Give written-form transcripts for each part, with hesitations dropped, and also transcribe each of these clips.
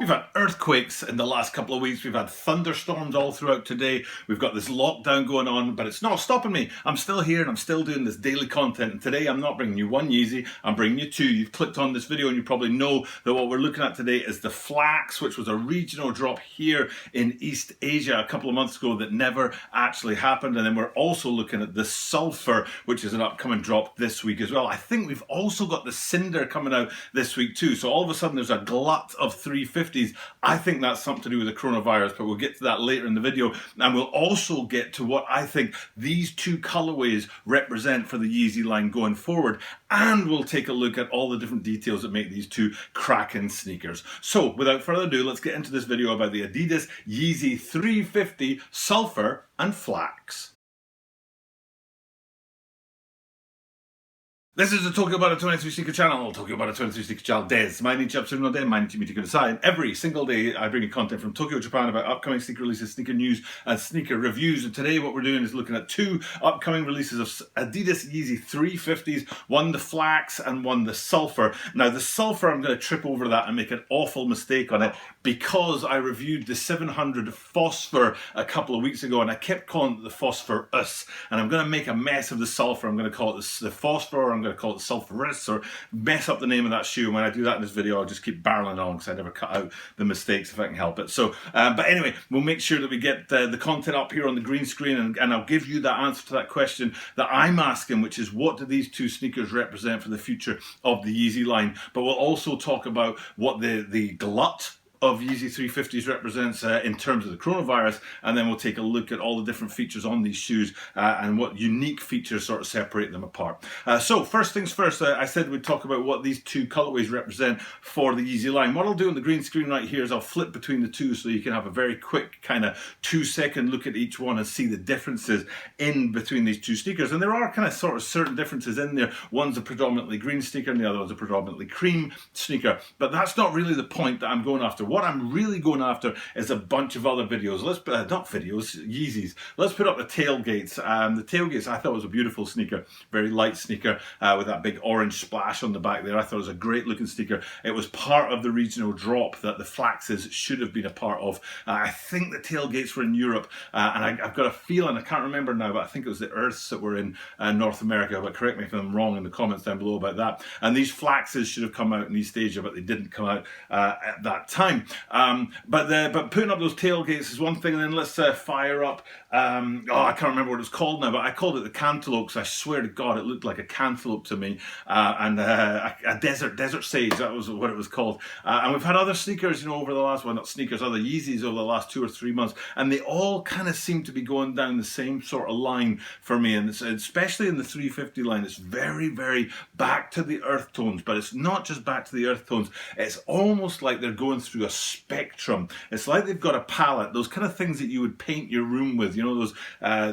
We've had earthquakes in the last couple of weeks. We've had thunderstorms all throughout today. We've got this lockdown going on, but it's not stopping me. I'm still here and I'm still doing this daily content. And today I'm not bringing you one Yeezy, I'm bringing you two. You've clicked on this video and you probably know that what we're looking at today is the Flax, which was a regional drop here in East Asia a couple of months ago that never actually happened. And then we're also looking at the Sulfur, which is an upcoming drop this week as well. I think we've also got the Cinder coming out this week too. So all of a sudden there's a glut of 350s. I think that's something to do with the coronavirus, but we'll get to that later in the video. And we'll also get to what I think these two colorways represent for the Yeezy line going forward. And we'll take a look at all the different details that make these two cracking sneakers. So without further ado, let's get into this video about the Adidas Yeezy 350 Sulfur and Flax. This is the Tokyo About a 23 Sneaker channel, Tokyo About a 23 Sneaker channel des.毎日アップするので、毎日見てください. Every single day I bring you content from Tokyo, Japan about upcoming sneaker releases, sneaker news and sneaker reviews. And today what we're doing is looking at two upcoming releases of Adidas Yeezy 350s, one the Flax and one the Sulfur. Now the Sulfur, I'm going to trip over that and make an awful mistake on it because I reviewed the 700 Phosphor a couple of weeks ago and I kept calling it the Phosphorus. And I'm going to make a mess of the Sulfur. I'm going to call it the Phosphor. I'm going to call it Sulfurous or mess up the name of that shoe. And when I do that in this video, I'll just keep barreling on because I never cut out the mistakes if I can help it. So, but anyway, we'll make sure that we get the content up here on the green screen and I'll give you the answer to that question that I'm asking, which is what do these two sneakers represent for the future of the Yeezy line? But we'll also talk about what the glut of Yeezy 350s represents in terms of the coronavirus, and then we'll take a look at all the different features on these shoes and what unique features sort of separate them apart. So first things first, I said we'd talk about what these two colorways represent for the Yeezy line. What I'll do on the green screen right here is I'll flip between the two so you can have a very quick kind of 2-second look at each one and see the differences in between these two sneakers. And there are kind of sort of certain differences in there. One's a predominantly green sneaker and the other one's a predominantly cream sneaker, but that's not really the point that I'm going after. What I'm really going after is a bunch of other videos. Not videos, Yeezys. Let's put up the tailgates. The tailgates I thought was a beautiful sneaker, very light sneaker with that big orange splash on the back there. I thought it was a great looking sneaker. It was part of the regional drop that the Flaxes should have been a part of. I think the tailgates were in Europe and I've got a feeling, I can't remember now, but I think it was the Earths that were in North America, but correct me if I'm wrong in the comments down below about that. And these Flaxes should have come out in East Asia, but they didn't come out at that time. But putting up those tailgates is one thing, and then let's fire up, I can't remember what it's called now, but I called it the cantaloupe because I swear to God it looked like a cantaloupe to me, and a desert sage, that was what it was called. And we've had other sneakers, you know, over the last, well not sneakers, other Yeezys over the last 2 or 3 months, and they all kind of seem to be going down the same sort of line for me, and especially in the 350 line, it's very, very back to the earth tones, but it's not just back to the earth tones, it's almost like they're going through a spectrum. It's like they've got a palette, those kind of things that you would paint your room with, you know,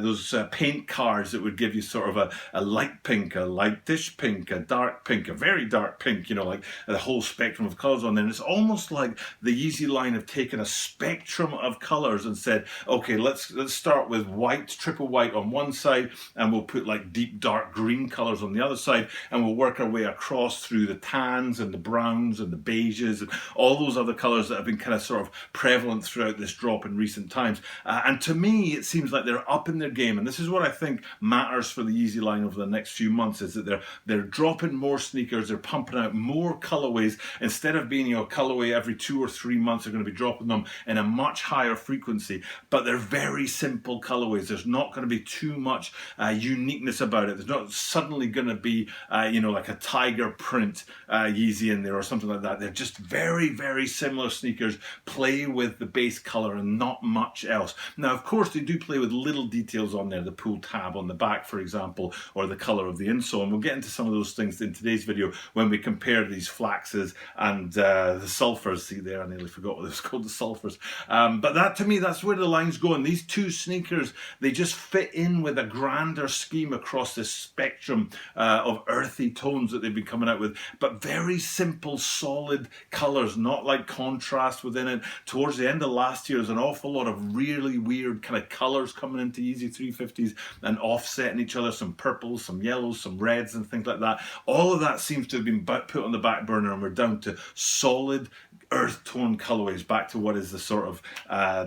those paint cards that would give you sort of a light pink, a lightish pink, a dark pink, a very dark pink, you know, like the whole spectrum of colors on there. And it's almost like the Yeezy line have taken a spectrum of colors and said, okay, let's start with white, triple white on one side, and we'll put like deep dark green colors on the other side, and we'll work our way across through the tans and the browns and the beiges and all those other colors that have been kind of sort of prevalent throughout this drop in recent times. And to me, it seems like they're up in their game. And this is what I think matters for the Yeezy line over the next few months, is that they're dropping more sneakers, they're pumping out more colorways. Instead of being, you know, a colorway every 2 or 3 months, they're going to be dropping them in a much higher frequency. But they're very simple colorways. There's not going to be too much uniqueness about it. There's not suddenly going to be, you know, like a tiger print Yeezy in there or something like that. They're just very, very similar sneakers, play with the base color and not much else. Now, of course, they do play with little details on there, the pull tab on the back, for example, or the color of the insole. And we'll get into some of those things in today's video when we compare these Flaxes and the Sulfurs. See there, I nearly forgot what it was called, the Sulfurs. But that, to me, that's where the line's going. These two sneakers, they just fit in with a grander scheme across this spectrum of earthy tones that they've been coming out with, but very simple, solid colors, not like contrast contrast within it. Towards the end of last year, there's an awful lot of really weird kind of colours coming into Yeezy 350s and offsetting each other, some purples, some yellows, some reds and things like that. All of that seems to have been put on the back burner, and we're down to solid earth tone colorways, back to what is the sort of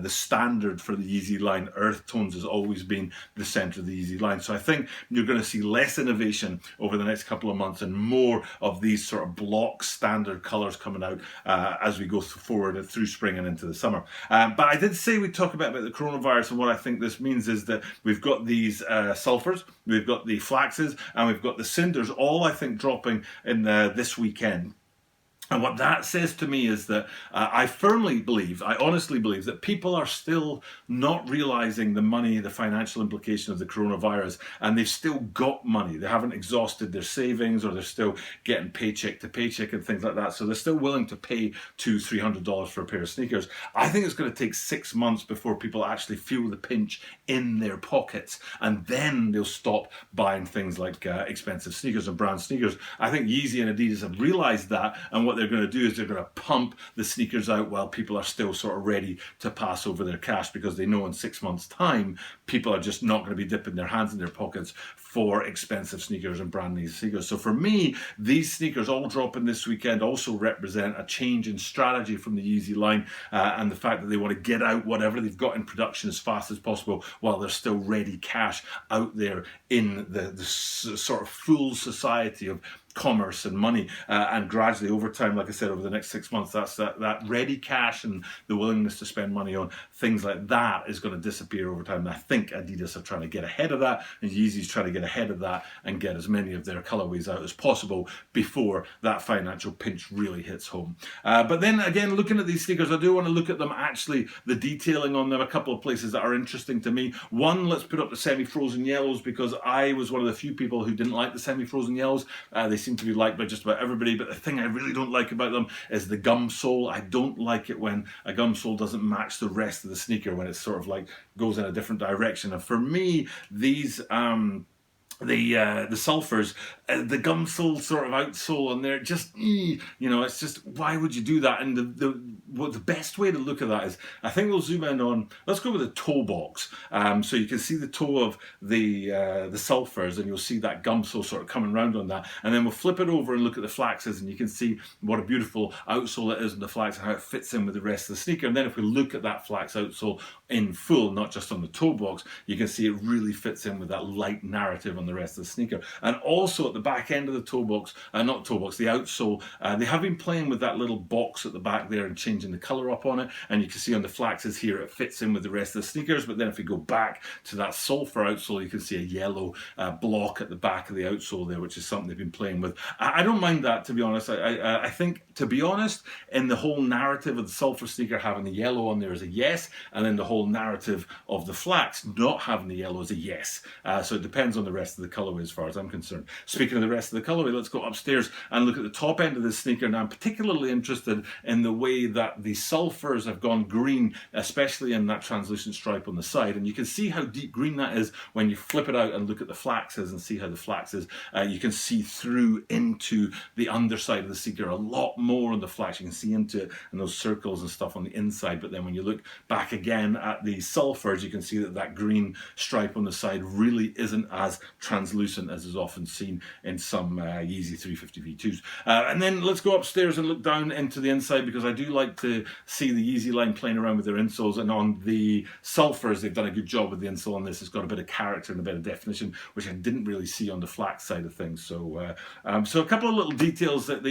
the standard for the Yeezy line. Earth tones has always been the center of the Yeezy line. So I think you're going to see less innovation over the next couple of months and more of these sort of block standard colors coming out as we go forward through spring and into the summer. But I did say we'd talk about the coronavirus, and what I think this means is that we've got these sulfurs, we've got the flaxes, and we've got the cinders, all I think dropping in this weekend. And what that says to me is that I honestly believe that people are still not realizing the money, the financial implication of the coronavirus, and they've still got money. They haven't exhausted their savings, or they're still getting paycheck to paycheck and things like that. So they're still willing to pay $200-300 for a pair of sneakers. I think it's going to take 6 months before people actually feel the pinch in their pockets, and then they'll stop buying things like expensive sneakers and brand sneakers. I think Yeezy and Adidas have realized that, and what they're going to do is they're going to pump the sneakers out while people are still sort of ready to pass over their cash, because they know in 6 months' time people are just not going to be dipping their hands in their pockets for expensive sneakers and brand new sneakers. So for me, these sneakers all dropping this weekend also represent a change in strategy from the Yeezy line, and the fact that they want to get out whatever they've got in production as fast as possible while there's still ready cash out there in the sort of full society of commerce and money, and gradually over time, like I said, over the next 6 months, that's that ready cash and the willingness to spend money on things like that is going to disappear over time. And I think Adidas are trying to get ahead of that, and Yeezy's trying to get ahead of that and get as many of their colorways out as possible before that financial pinch really hits home. But then again, looking at these sneakers, I do want to look at them, actually the detailing on them, a couple of places that are interesting to me. One, let's put up the semi-frozen yellows, because I was one of the few people who didn't like the semi-frozen yellows. They seem to be liked by just about everybody, but the thing I really don't like about them is the gum sole. I don't like it when a gum sole doesn't match the rest of the sneaker, when it sort of like goes in a different direction. And for me, these the sulfurs, the gum sole sort of outsole, and they're just, it's just, why would you do that? And the best way to look at that is, I think we'll zoom in on, let's go with the toe box, so you can see the toe of the sulfurs, and you'll see that gum sole sort of coming round on that, and then we'll flip it over and look at the flaxes, and you can see what a beautiful outsole it is in the flax and how it fits in with the rest of the sneaker. And then if we look at that flax outsole in full, not just on the toe box, you can see it really fits in with that light narrative on the rest of the sneaker. And also at the back end of the toe box, the outsole, they have been playing with that little box at the back there and changing the color up on it, and you can see on the flaxes here it fits in with the rest of the sneakers. But then if we go back to that sulfur outsole, you can see a yellow block at the back of the outsole there, which is something they've been playing with. I don't mind that, to be honest. I think, to be honest, in the whole narrative of the sulfur sneaker, having the yellow on there is a yes, and then the whole narrative of the flax not having the yellow is a yes. So it depends on the rest of the colorway as far as I'm concerned. Speaking of the rest of the colorway, let's go upstairs and look at the top end of this sneaker. Now I'm particularly interested in the way that the sulfurs have gone green, especially in that translucent stripe on the side, and you can see how deep green that is when you flip it out and look at the flaxes and see how the flaxes, you can see through into the underside of the sneaker a lot more on the flax. You can see into it and those circles and stuff on the inside, but then when you look back again at the sulfurs, you can see that that green stripe on the side really isn't as translucent as is often seen in some Yeezy 350 V2s. And then let's go upstairs and look down into the inside, because I do like to see the Yeezy line playing around with their insoles, and on the sulfurs they've done a good job with the insole on this. It's got a bit of character and a bit of definition, which I didn't really see on the flax side of things. So so a couple of little details that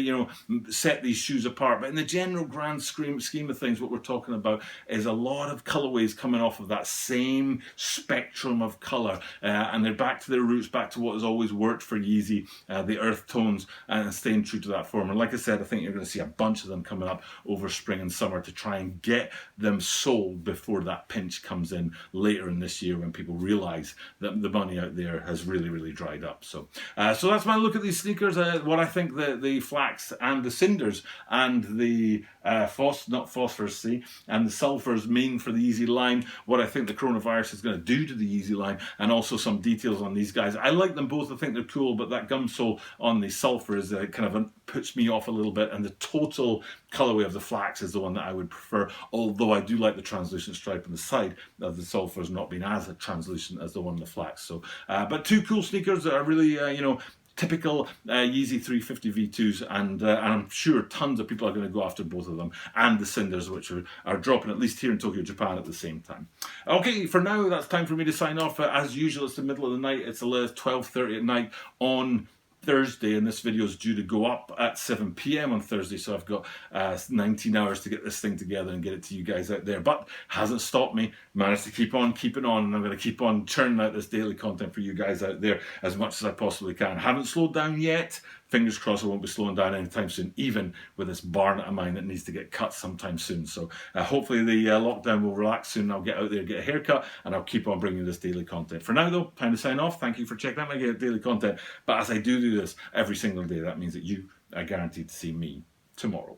set these shoes apart, but in the general grand scheme of things, what we're talking about is a lot of colorways coming off of that same spectrum of color, and they're back to their roots, back to what has always worked for Yeezy, the earth tones, and staying true to that form. And like I said, I think you're going to see a bunch of them coming up over spring and summer to try and get them sold before that pinch comes in later in this year, when people realize that the money out there has really dried up. So so that's my look at these sneakers, what I think the flax and the cinders and the phosphorus and the sulfurs mean for the Yeezy line, what I think the coronavirus is going to do to the Yeezy line, and also some details on these guys size. I like them both, I think they're cool, but that gum sole on the Sulfur is puts me off a little bit, and the total colorway of the Flax is the one that I would prefer, although I do like the translucent stripe on the side of the Sulfur has not been as translucent as the one on the Flax. So, but two cool sneakers that are really, typical Yeezy 350 V2s, and I'm sure tons of people are going to go after both of them, and the Cinders, which are dropping at least here in Tokyo, Japan at the same time. Okay, for now, that's time for me to sign off. As usual, it's the middle of the night. It's 12:30 at night on Thursday, and this video is due to go up at 7 p.m. on Thursday, so I've got 19 hours to get this thing together and get it to you guys out there, but hasn't stopped me. Managed to keep on keeping on, and I'm going to keep on churning out this daily content for you guys out there as much as I possibly can. Haven't slowed down yet. Fingers crossed I won't be slowing down anytime soon, even with this barnet of mine that needs to get cut sometime soon. So hopefully the lockdown will relax soon. I'll get out there, get a haircut, and I'll keep on bringing this daily content. For now though, time to sign off. Thank you for checking out my daily content. But as I do this every single day, that means that you are guaranteed to see me tomorrow.